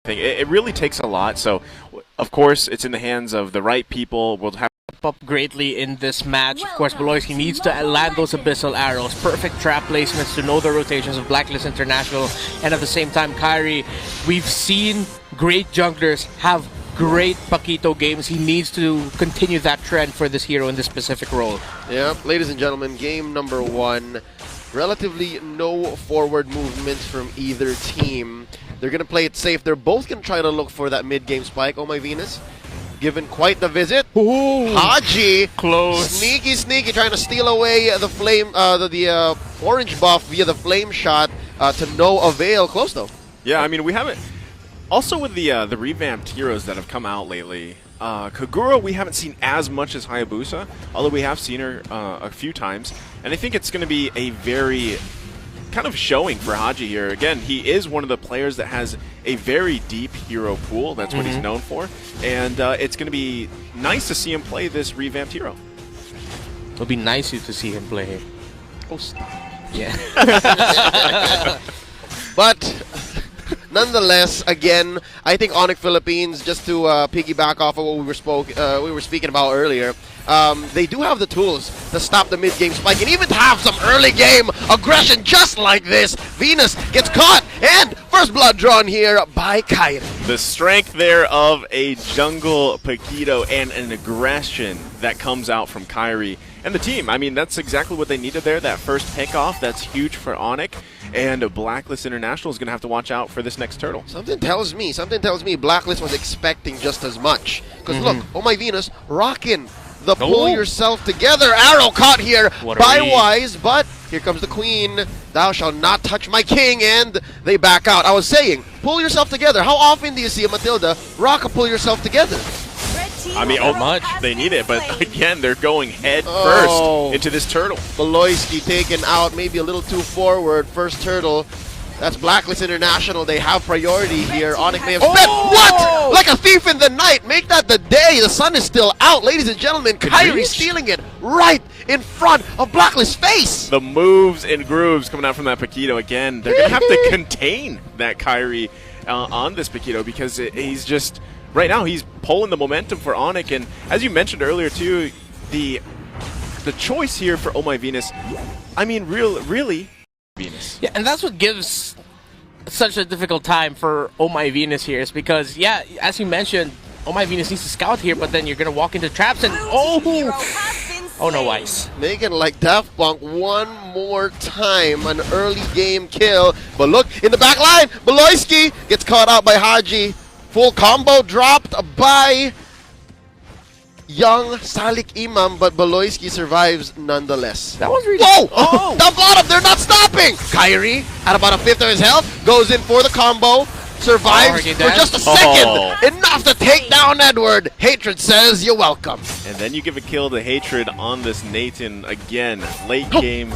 thing. It really takes a lot. So, of course, it's in the hands of the right people. We'll have up greatly in this match. Of course, Beloyski needs to land those abyssal arrows. Perfect trap placements to know the rotations of Blacklist International. And at the same time, Kyrie, we've seen great junglers have great Paquito games. He needs to continue that trend for this hero in this specific role. Yep, ladies and gentlemen, game number 1. Relatively no forward movements from either team. They're going to play it safe. They're both going to try to look for that mid-game spike. Oh my Venus, given quite the visit. Ooh, Haji, close. Sneaky, trying to steal away the flame, the orange buff via the flame shot to no avail. Close though. Yeah, I mean, we haven't. Also with the revamped heroes that have come out lately, Kagura we haven't seen as much as Hayabusa, although we have seen her a few times. And I think it's going to be a very kind of showing for Haji here. Again, he is one of the players that has a very deep hero pool. That's what he's known for. And it's going to be nice to see him play this revamped hero. It'll be nice to see him play. Oh, stop. Yeah. But nonetheless, again, I think Onic Philippines, just to piggyback off of what we were speaking about earlier, they do have the tools to stop the mid-game spike and even to have some early-game aggression just like this. Venus gets caught, and first blood drawn here by Kyrie. The strength there of a jungle Paquito and an aggression that comes out from Kyrie and the team. I mean, that's exactly what they needed there. That first pick-off, that's huge for Onic. And Blacklist International is going to have to watch out for this next turtle. Something tells me Blacklist was expecting just as much. Because look, oh my Venus, rocking the pull yourself together. Arrow caught here by Wise, but here comes the queen. Thou shalt not touch my king, and they back out. I was saying, pull yourself together. How often do you see a Matilda rock a pull yourself together? I mean, much they need it, but again, they're going head first into this turtle. Beloyski taken out, maybe a little too forward. First turtle. That's Blacklist International. They have priority here. Onic may have spent what? Like a thief in the night. Make that the day. The sun is still out. Ladies and gentlemen, Kyrie stealing it right in front of Blacklist's face. The moves and grooves coming out from that Paquito again. They're going to have to contain that Kyrie on this Paquito because he's just... Right now, he's pulling the momentum for Onic, and as you mentioned earlier too, the choice here for Oh My Venus, I mean, really, Venus. Yeah, and that's what gives such a difficult time for Oh My Venus here, is because, yeah, as you mentioned, Oh My Venus needs to scout here, but then you're gonna walk into traps and oh no, Ice. Making like Daft Punk one more time, an early game kill, but look in the back line, Beloyski gets caught out by Haji. Full combo dropped by young Salik Imam, but Beloyski survives nonetheless. That was really... Whoa! The bottom, they're not stopping! Kyrie, at about a fifth of his health, goes in for the combo, survives for just a second. Enough to take down Edward. Hatred says you're welcome. And then you give a kill to Hatred on this Nathan again. Late game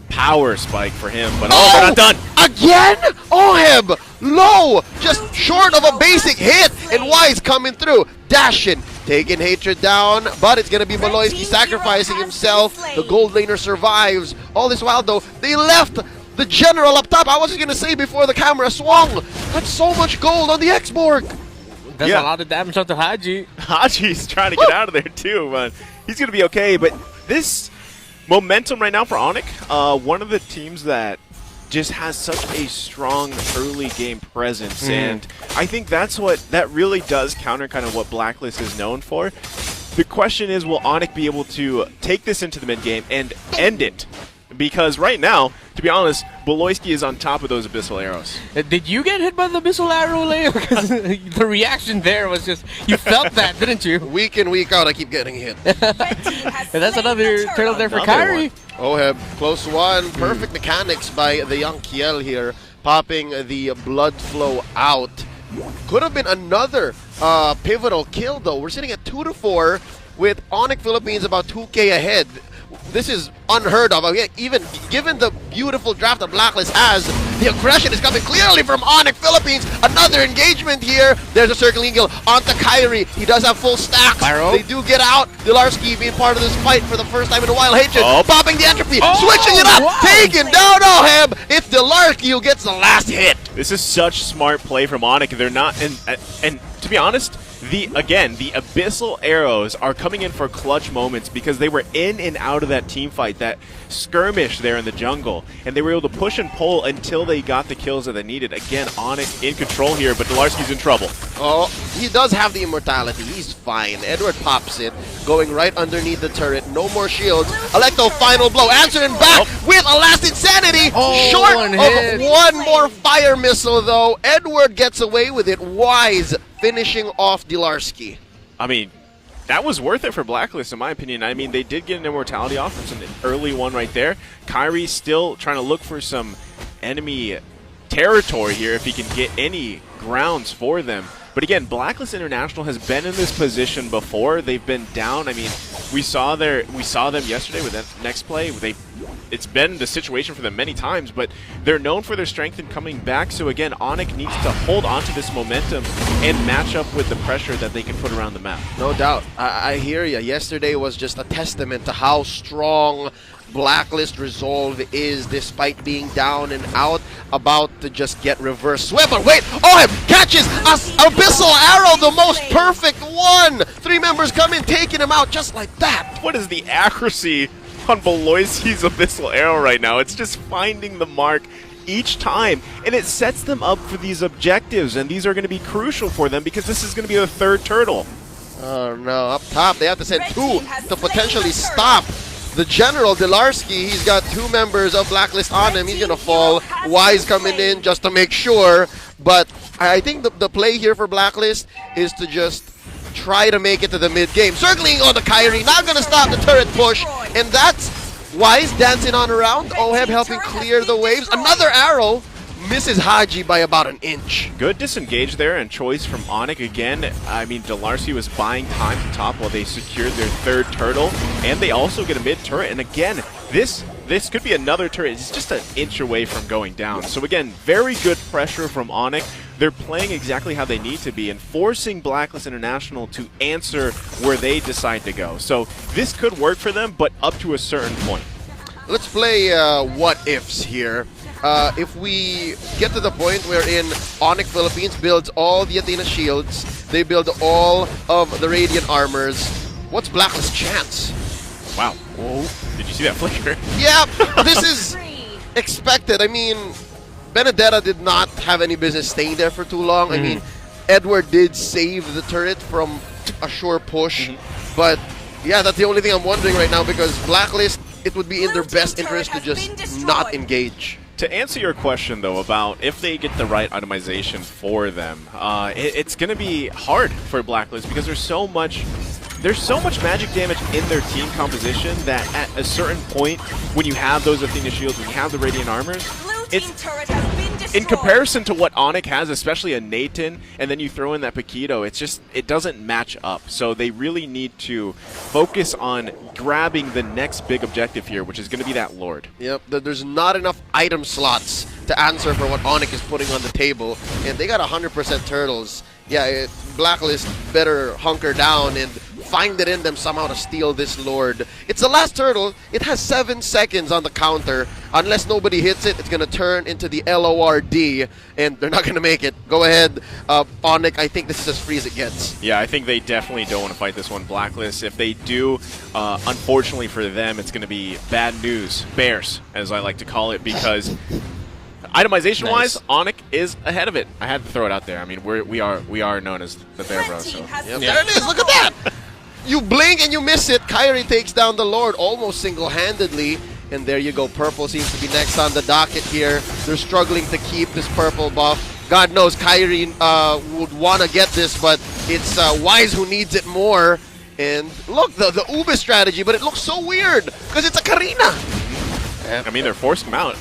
power spike for him, but they're not done. Again? Oheb, low, just short of a basic hit, and Wise coming through. Dashing, taking Hatred down, but it's going to be Beloyski sacrificing himself. The gold laner survives. All this while, though, they left the general up top. I was going to say before the camera swung. That's so much gold on the X-Borg. That's a lot of damage onto Haji. Haji's trying to get out of there, too, but he's going to be okay. But this momentum right now for Onic, one of the teams that just has such a strong early game presence, and I think that really does counter kind of what Blacklist is known for. The question is, will Onic be able to take this into the mid game and end it? Because right now, to be honest, Beloyski is on top of those abyssal arrows. Did you get hit by the abyssal arrow, Leo? Because the reaction there was just, you felt that, didn't you? Week in, week out, I keep getting hit. And that's another turtle there for Kyrie. Oheb, close one. Perfect mechanics by the young Kiel here, popping the blood flow out. Could have been another pivotal kill, though. We're sitting at 2-4 with Onic Philippines about 2K ahead. this is unheard of. Again, even given the beautiful draft that Blacklist has, the aggression is coming clearly from Onic Philippines. Another engagement here. There's a circling eagle onto Kyrie. He does have full stacks. Pyro. They do get out. Dilarski being part of this fight for the first time in a while. Hatred popping the entropy, Oh, switching it up, wow. taking down Oheb. It's Dilarski who gets the last hit. This is such smart play from Onic. They're not, and to be honest, the Abyssal arrows are coming in for clutch moments because they were in and out of that team fight, that skirmish there in the jungle, and they were able to push and pull until they got the kills that they needed. Again, Onic in control here, but Dilarski's in trouble. Oh, he does have the immortality. He's fine. Edward pops it, going right underneath the turret. No more shields. Electo final blow, answering back with a last insanity. Short one of hit. one more fire missile, though. Edward gets away with it. Wise finishing off Dilarski. I mean, that was worth it for Blacklist, in my opinion. I mean, they did get an immortality off. It's an early one right there. Kyrie still trying to look for some enemy territory here if he can get any grounds for them. But again, Blacklist International has been in this position before. They've been down. I mean, we saw them yesterday with that next play. It's been the situation for them many times, but they're known for their strength in coming back. So again, Onic needs to hold on to this momentum and match up with the pressure that they can put around the map. No doubt. I hear you. Yesterday was just a testament to how strong Blacklist resolve is, despite being down and out, about to just get reverse swept. But wait, Oheb catches Abyssal Arrow, the most perfect one. 3 members come in, taking him out just like that. What is the accuracy on Beloyski's Abyssal Arrow right now? It's just finding the mark each time, and it sets them up for these objectives, and these are going to be crucial for them because this is going to be the 3rd turtle. Oh no, up top they have to send 2 to potentially stop the General. Dilarski, he's got 2 members of Blacklist on him. He's gonna fall. Wise coming in just to make sure, but I think the play here for Blacklist is to just try to make it to the mid-game. Circling on the Kyrie, not gonna stop the turret push, and that's Wise dancing on around. Oheb helping clear the waves. Another arrow misses Haji by about an inch. Good disengage there and choice from Onic again. I mean, Dilarski was buying time to top while they secured their 3rd turtle, and they also get a mid turret. And again, this could be another turret. It's just an inch away from going down. So again, very good pressure from Onic. They're playing exactly how they need to be and forcing Blacklist International to answer where they decide to go. So this could work for them, but up to a certain point. Let's play what ifs here. If we get to the point wherein Onic Philippines builds all the Athena shields, they build all of the Radiant armors, what's Blacklist's chance? Wow. Whoa. Did you see that flicker? Yeah, this is expected. I mean, Benedetta did not have any business staying there for too long. I mean, Edward did save the turret from a sure push, but yeah, that's the only thing I'm wondering right now, because Blacklist, it would be in their best interest to just not engage. To answer your question, though, about if they get the right itemization for them, it's going to be hard for Blacklist because there's so much magic damage in their team composition that at a certain point, when you have those Athena shields, when you have the Radiant armors, it's in comparison to what Onic has, especially a Nathan, and then you throw in that Paquito, it doesn't match up. So they really need to focus on grabbing the next big objective here, which is going to be that Lord. Yep, there's not enough item slots to answer for what Onic is putting on the table, and they got 100% turtles. Yeah, Blacklist better hunker down and find it in them somehow to steal this Lord. It's the last turtle. It has 7 seconds on the counter. Unless nobody hits it, it's going to turn into the LORD, and they're not going to make it. Go ahead, Onic. I think this is as free as it gets. Yeah, I think they definitely don't want to fight this one, Blacklist. If they do, unfortunately for them, it's going to be bad news. Bears, as I like to call it, because itemization-wise, Onic is ahead of it. I had to throw it out there. I mean, we are known as the Bear Bros. So. Yep, there it is. Look at that. You blink and you miss it. Kyrie takes down the Lord almost single-handedly. And there you go. Purple seems to be next on the docket here. They're struggling to keep this purple buff. God knows Kyrie would want to get this, but it's Wise who needs it more. And look, the Ube strategy, but it looks so weird because it's a Karina. I mean, they're forcing him out.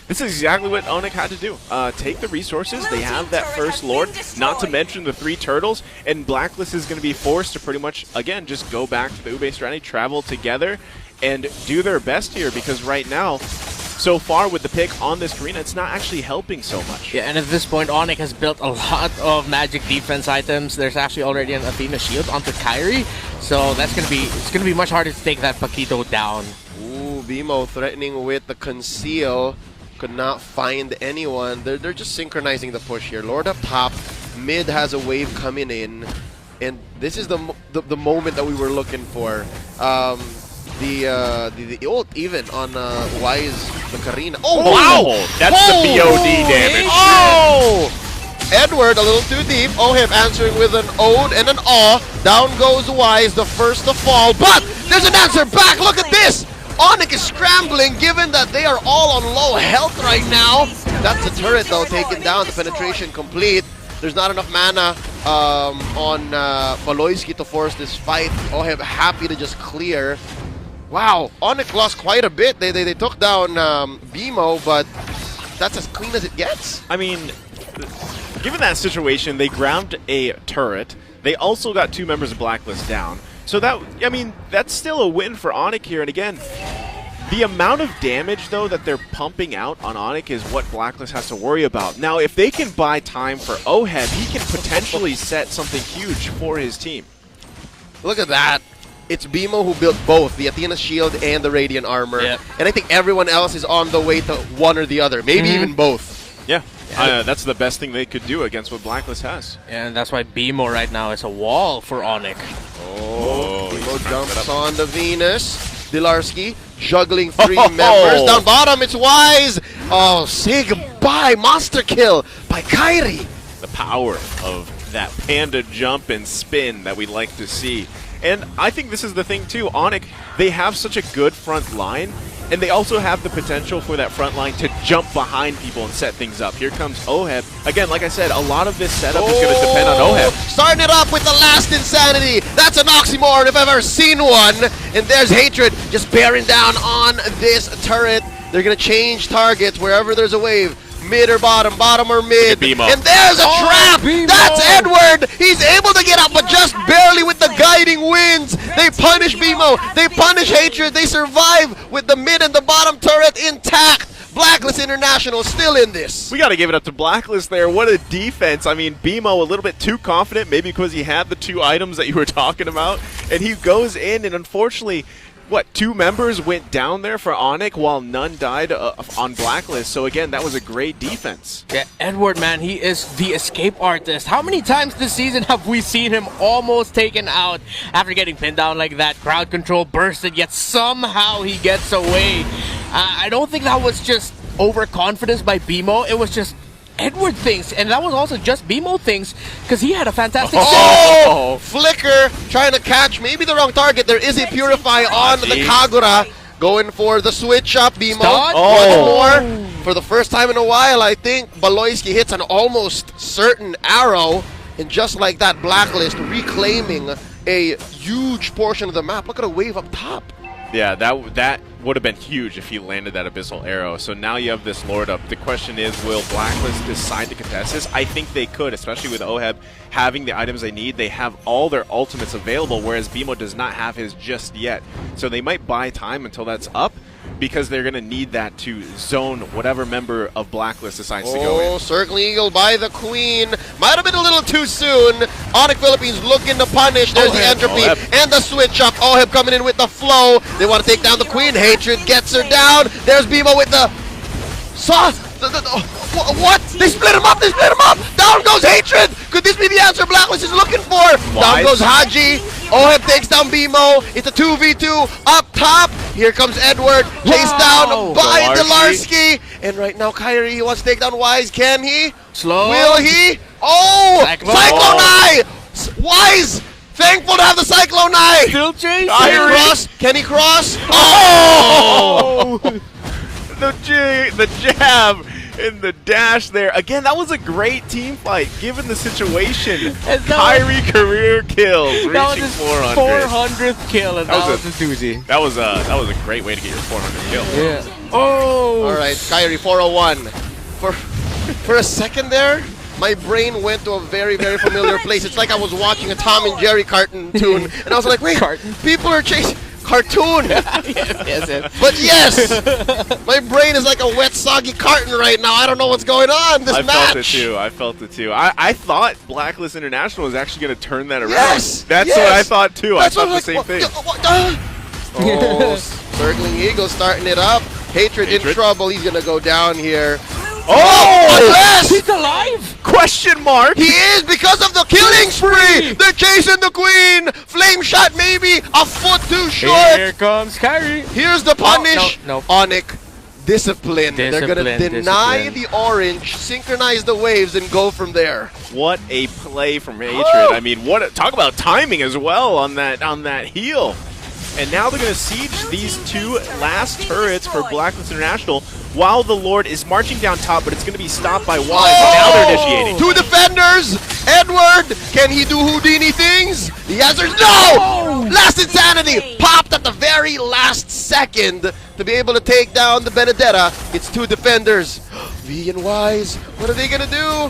This is exactly what Onic had to do. Take the resources. They have that first Lord, not to mention the 3 turtles, and Blacklist is going to be forced to pretty much, again, just go back to the Ube strategy, travel together, and do their best here, because right now, so far with the pick on this arena, it's not actually helping so much. Yeah, and at this point, Onic has built a lot of magic defense items. There's actually already an Athena shield onto Kyrie, so it's gonna be much harder to take that Paquito down. Ooh, BMO threatening with the conceal. Could not find anyone. They're just synchronizing the push here. Lord up top, mid has a wave coming in, and this is the moment that we were looking for. The ult even on Wise the Karina. Oh wow! That's the BOD damage. Oh! Edward a little too deep. Oheb answering with an ode and an awe. Down goes Wise, the first to fall, but there's an answer back. Look at this. Onic is scrambling, given that they are all on low health right now. That's the turret though, taken down. The penetration complete. There's not enough mana on Baloyski to force this fight. Oheb happy to just clear. Wow, Onic lost quite a bit. They took down BMO, but that's as clean as it gets. I mean, given that situation, they grabbed a turret. They also got 2 members of Blacklist down. So that, I mean, that's still a win for Onic here. And again, the amount of damage, though, that they're pumping out on Onic is what Blacklist has to worry about. Now, if they can buy time for Oheb, he can potentially set something huge for his team. Look at that. It's BMO who built both, the Athena shield and the Radiant armor. Yep. And I think everyone else is on the way to one or the other, maybe even both. Yeah, that's the best thing they could do against what Blacklist has. Yeah, and that's why BMO right now is a wall for Onic. Oh, BMO jumps on the Venus. Dilarski juggling 3 members. Down bottom, it's Wise. Oh, say goodbye. Monster kill by Kyrie. The power of that panda jump and spin that we like to see. And I think this is the thing too, Onic, they have such a good front line, and they also have the potential for that front line to jump behind people and set things up. Here comes Oheb. Again, like I said, a lot of this setup is going to depend on Oheb. Starting it off with the last insanity. That's an oxymoron if I've ever seen one. And there's Hatred just bearing down on this turret. They're going to change targets wherever there's a wave. Mid or bottom, bottom or mid. And there's a trap! BMO. That's Edward! He's able to get up, but just barely with the guiding winds. They punish BMO. They punish Hatred. They survive with the mid and the bottom turret intact. Blacklist International still in this. We got to give it up to Blacklist there. What a defense. I mean, BMO a little bit too confident, maybe because he had the 2 items that you were talking about. And he goes in, and unfortunately, 2 members went down there for Onic while none died on Blacklist. So again, that was a great defense. Yeah, Edward, man, he is the escape artist. How many times this season have we seen him almost taken out after getting pinned down like that? Crowd control bursted, yet somehow he gets away. I don't think that was just overconfidence by BMO. It was just Edward things, and that was also just BMO things, because he had a fantastic Flicker trying to catch maybe the wrong target. There is a Purify on the Kagura. Going for the switch up, BMO. Once more. For the first time in a while, I think Baloyski hits an almost certain arrow, and just like that, Blacklist reclaiming a huge portion of the map. Look at a wave up top. Yeah, that would have been huge if he landed that Abyssal Arrow. So now you have this Lord up. The question is, will Blacklist decide to contest this? I think they could, especially with Oheb having the items they need. They have all their ultimates available, whereas BMO does not have his just yet. So they might buy time until that's up, because they're going to need that to zone whatever member of Blacklist decides to go in. Circling Eagle by the Queen. Might have been a little too soon. Onic Philippines looking to punish. There's the entropy and the switch up. Oheb coming in with the flow. They want to take down the Queen. Hatred gets her down. There's BMO with the sauce. What? They split him up. They split him up. Down goes Hatred. Could this be the answer Blacklist is looking for? Down goes Haji. Oheb takes down BMO. It's a 2v2 up top. Here comes Edward. Chased down by Dilarski. And right now Kyrie, he wants to take down Wise. Can he? Slow. Will he? Oh! Cyclone Eye! Wise! Thankful to have the Cyclone Eye! Still chasing. Can he cross? Can he cross? Oh! The jab and the dash there. Again, that was a great team fight, given the situation. Kyrie career kills, reaching 400. 400th kill, and that was a doozy. That was a great way to get your 400 kill. Yeah. Oh! All right, Kyrie, 401. For a second there, my brain went to a very, very familiar place. It's like I was watching a Tom and Jerry cartoon, and I was like, wait, people are chasing. cartoon. yes. But yes, my brain is like a wet, soggy carton right now. I don't know what's going on. This I match. felt it too. I felt it too. I thought Blacklist International was actually going to turn that around. Yes, That's yes. what I thought too. That's I thought what the same thing. Oh, Circling Eagle starting it up. Hatred in trouble. He's gonna go down here. Oh! Unless He's alive! Question mark! he is because of the killing spree. They're chasing the queen. Flame shot maybe a foot too short. Here comes Kyrie. Here's the punish. no. Onic. Discipline. They're gonna Discipline, deny discipline. the orange, synchronize the waves, and go from there. What a play from Hatred. Oh! I mean, talk about timing as well on that heal. And now they're going to siege these two last turrets for Blacklist International while the Lord is marching down top, but it's going to be stopped by Wise. Now they're initiating. Two defenders. Edward, can he do Houdini things? The answer is no! Last Insanity popped at the very last second to be able to take down the Benedetta. It's two defenders. V and Wise, what are they going to do?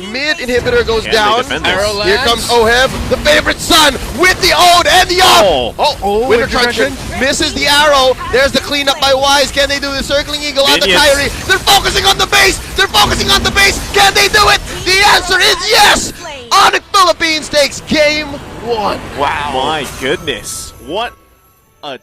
Mid inhibitor goes Can down. they defend this? Arrow Here lands. comes Oheb, the favorite son, with the ode and the up. Oh. Winter Truncheon misses the arrow. There's the cleanup by Wise. Can they do the circling eagle on the Minions. Kyrie? They're focusing on the base. They're focusing on the base. Can they do it? The answer is yes. Onic Philippines takes game 1. Wow. My goodness. What a